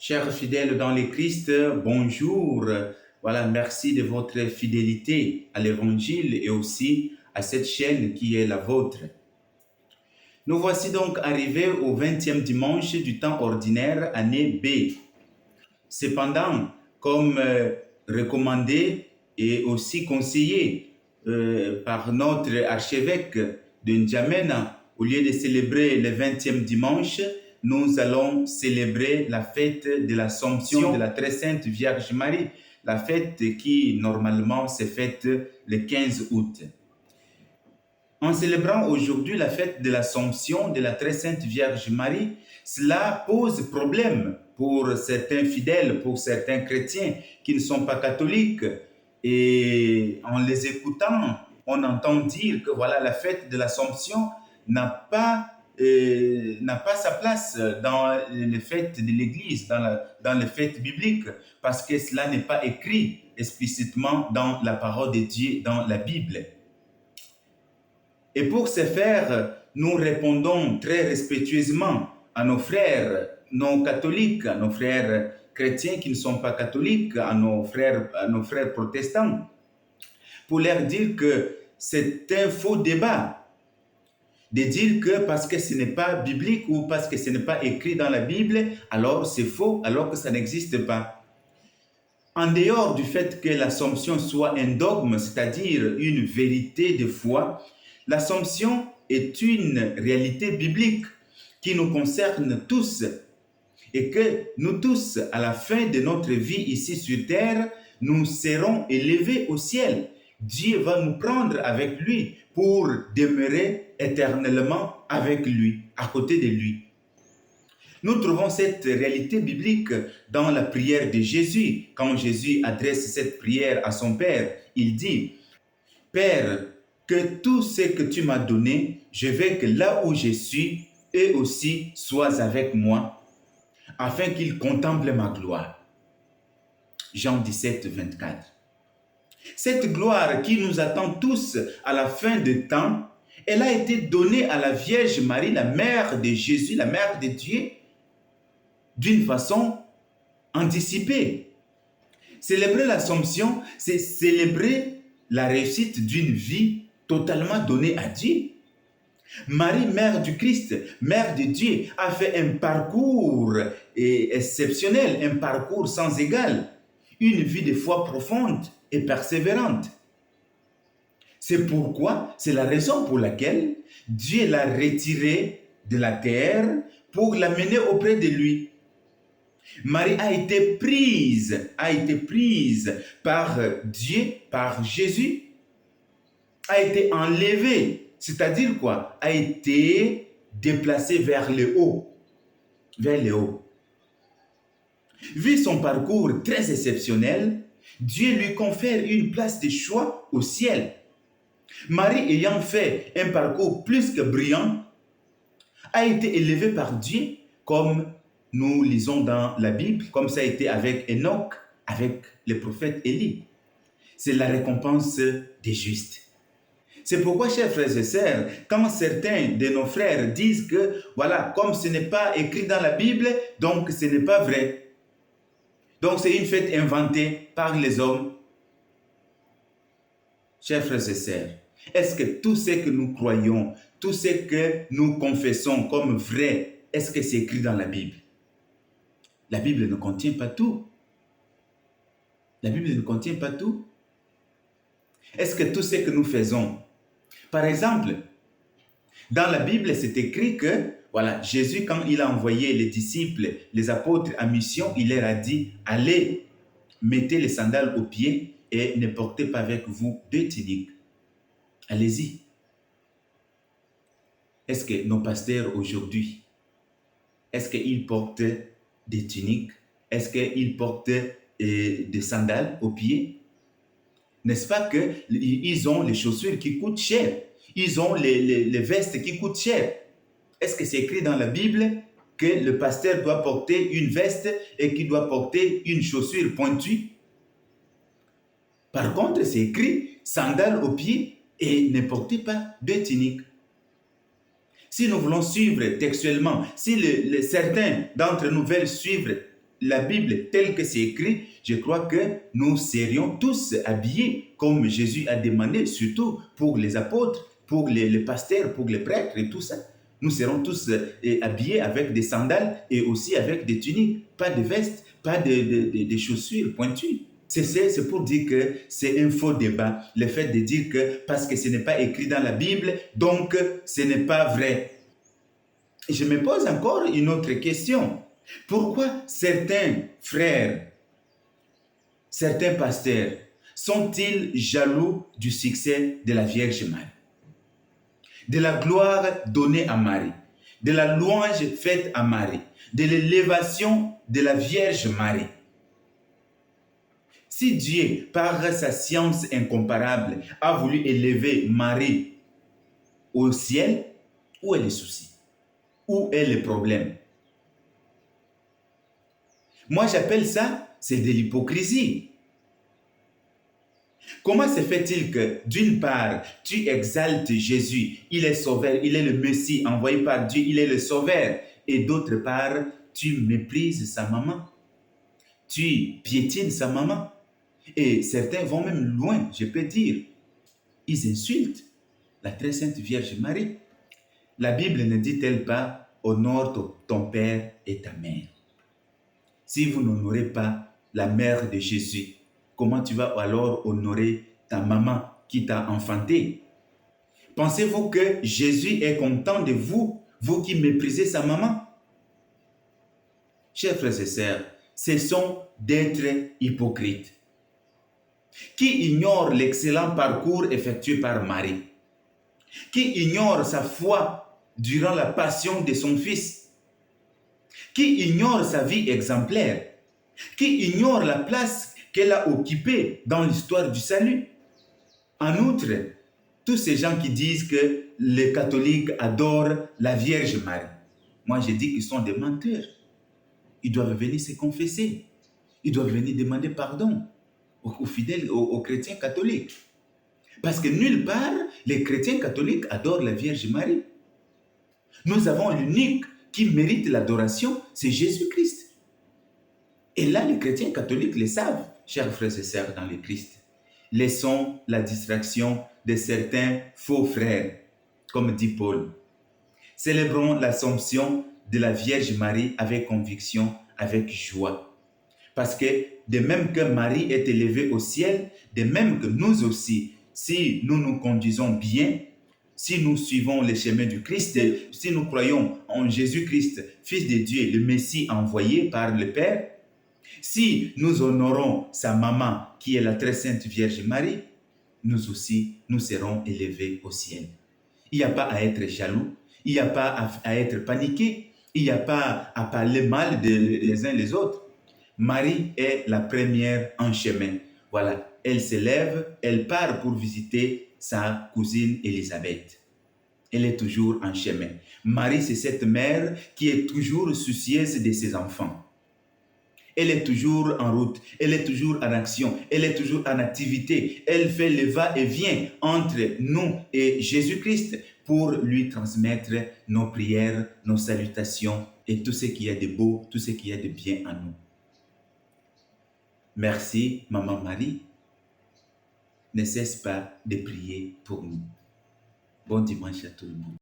Chers fidèles dans le Christ, bonjour. Voilà, merci de votre fidélité à l'Évangile et aussi à cette chaîne qui est la vôtre. Nous voici donc arrivés au 20e dimanche du temps ordinaire, année B. Cependant, comme recommandé et aussi conseillé par notre archevêque de N'Djamena, au lieu de célébrer le 20e dimanche, nous allons célébrer la fête de l'Assomption de la Très Sainte Vierge Marie, la fête qui normalement se fête le 15 août. En célébrant aujourd'hui la fête de l'Assomption de la Très Sainte Vierge Marie, cela pose problème pour certains fidèles, pour certains chrétiens qui ne sont pas catholiques. Et en les écoutant, on entend dire que voilà, la fête de l'Assomption n'a pas sa place dans les fêtes de l'Église, dans les fêtes bibliques, parce que cela n'est pas écrit explicitement dans la parole de Dieu, dans la Bible. Et pour ce faire, nous répondons très respectueusement à nos frères non catholiques, à nos frères chrétiens qui ne sont pas catholiques, à nos frères protestants, pour leur dire que c'est un faux débat de dire que parce que ce n'est pas biblique ou parce que ce n'est pas écrit dans la Bible, alors c'est faux, alors que ça n'existe pas. En dehors du fait que l'Assomption soit un dogme, c'est-à-dire une vérité de foi, l'Assomption est une réalité biblique qui nous concerne tous et que nous tous, à la fin de notre vie ici sur terre, nous serons élevés au ciel. Dieu va nous prendre avec lui pour demeurer éternellement avec lui, à côté de lui. Nous trouvons cette réalité biblique dans la prière de Jésus. Quand Jésus adresse cette prière à son Père, il dit « Père, que tout ce que tu m'as donné, je veux que là où je suis, eux aussi soient avec moi, afin qu'ils contemplent ma gloire. » Jean 17, 24. Cette gloire qui nous attend tous à la fin des temps, elle a été donnée à la Vierge Marie, la mère de Jésus, la mère de Dieu, d'une façon anticipée. Célébrer l'Assomption, c'est célébrer la réussite d'une vie totalement donnée à Dieu. Marie, mère du Christ, mère de Dieu, a fait un parcours exceptionnel, un parcours sans égal, une vie de foi profonde et persévérante. C'est pourquoi, c'est la raison pour laquelle Dieu l'a retirée de la terre pour l'amener auprès de lui. Marie a été prise par Dieu, par Jésus, a été enlevée, c'est-à-dire quoi? A été déplacée vers le haut, Vu son parcours très exceptionnel, Dieu lui confère une place de choix au ciel. Marie, ayant fait un parcours plus que brillant, a été élevée par Dieu, comme nous lisons dans la Bible, comme ça a été avec Enoch, avec le prophète Élie. C'est la récompense des justes. C'est pourquoi, chers frères et sœurs, quand certains de nos frères disent que, voilà, comme ce n'est pas écrit dans la Bible, donc ce n'est pas vrai. Donc c'est une fête inventée par les hommes. Chers frères et sœurs, est-ce que tout ce que nous croyons, tout ce que nous confessons comme vrai, est-ce que c'est écrit dans la Bible? La Bible ne contient pas tout. La Bible ne contient pas tout. Est-ce que tout ce que nous faisons, par exemple, dans la Bible, c'est écrit que, voilà, Jésus, quand il a envoyé les disciples, les apôtres en mission, il leur a dit, allez, mettez les sandales aux pieds et ne portez pas avec vous deux tuniques. Allez-y. Est-ce que nos pasteurs aujourd'hui, est-ce qu'ils portent des tuniques? Est-ce qu'ils portent des sandales aux pieds? N'est-ce pas qu'ils ont les chaussures qui coûtent cher? Ils ont les vestes qui coûtent cher. Est-ce que c'est écrit dans la Bible que le pasteur doit porter une veste et qu'il doit porter une chaussure pointue? Par contre, c'est écrit sandales aux pieds et ne portez pas de tunique. Si nous voulons suivre textuellement, si certains d'entre nous veulent suivre la Bible telle que c'est écrit, je crois que nous serions tous habillés comme Jésus a demandé, surtout pour les apôtres, pour les pasteurs, pour les prêtres et tout ça. Nous serons tous habillés avec des sandales et aussi avec des tuniques, pas de vestes, pas de chaussures pointues. C'est pour dire que c'est un faux débat, le fait de dire que parce que ce n'est pas écrit dans la Bible, donc ce n'est pas vrai. Et je me pose encore une autre question. Pourquoi certains frères, certains pasteurs, sont-ils jaloux du succès de la Vierge Marie, de la gloire donnée à Marie, de la louange faite à Marie, de l'élévation de la Vierge Marie? Si Dieu, par sa science incomparable, a voulu élever Marie au ciel, où est le souci? Où est le problème? Moi, j'appelle ça, c'est de l'hypocrisie. Comment se fait-il que, d'une part, tu exaltes Jésus, il est sauveur, il est le Messie envoyé par Dieu, il est le sauveur, et d'autre part, tu méprises sa maman, tu piétines sa maman, et certains vont même loin, je peux dire, ils insultent la très sainte Vierge Marie. La Bible ne dit-elle pas, honore ton père et ta mère? Si vous n'honorez pas la mère de Jésus, comment tu vas alors honorer ta maman qui t'a enfanté? Pensez-vous que Jésus est content de vous, vous qui méprisez sa maman? Chers frères et sœurs, cessons d'être hypocrites, qui ignorent l'excellent parcours effectué par Marie, qui ignore sa foi durant la passion de son fils, qui ignore sa vie exemplaire, qui ignore la place qu'elle a occupée dans l'histoire du salut. En outre, tous ces gens qui disent que les catholiques adorent la Vierge Marie, moi je dis qu'ils sont des menteurs. Ils doivent venir se confesser. Ils doivent venir demander pardon aux fidèles, aux chrétiens catholiques. Parce que nulle part, les chrétiens catholiques adorent la Vierge Marie. Nous avons l'unique qui mérite l'adoration, c'est Jésus-Christ. Et là, les chrétiens catholiques le savent, chers frères et sœurs dans le Christ. Laissons la distraction de certains faux frères, comme dit Paul. Célébrons l'Assomption de la Vierge Marie avec conviction, avec joie. Parce que de même que Marie est élevée au ciel, de même que nous aussi, si nous nous conduisons bien, si nous suivons les chemins du Christ, si nous croyons en Jésus-Christ, Fils de Dieu, le Messie envoyé par le Père, si nous honorons sa maman, qui est la très sainte Vierge Marie, nous aussi, nous serons élevés au ciel. Il n'y a pas à être jaloux, il n'y a pas à être paniqué, il n'y a pas à parler mal les uns les autres. Marie est la première en chemin. Voilà, elle s'élève, elle part pour visiter sa cousine Élisabeth. Elle est toujours en chemin. Marie, c'est cette mère qui est toujours soucieuse de ses enfants. Elle est toujours en route, elle est toujours en action, elle est toujours en activité. Elle fait le va-et-vient entre nous et Jésus-Christ pour lui transmettre nos prières, nos salutations et tout ce qu'il y a de beau, tout ce qu'il y a de bien en nous. Merci, Maman Marie. Ne cesse pas de prier pour nous. Bon dimanche à tout le monde.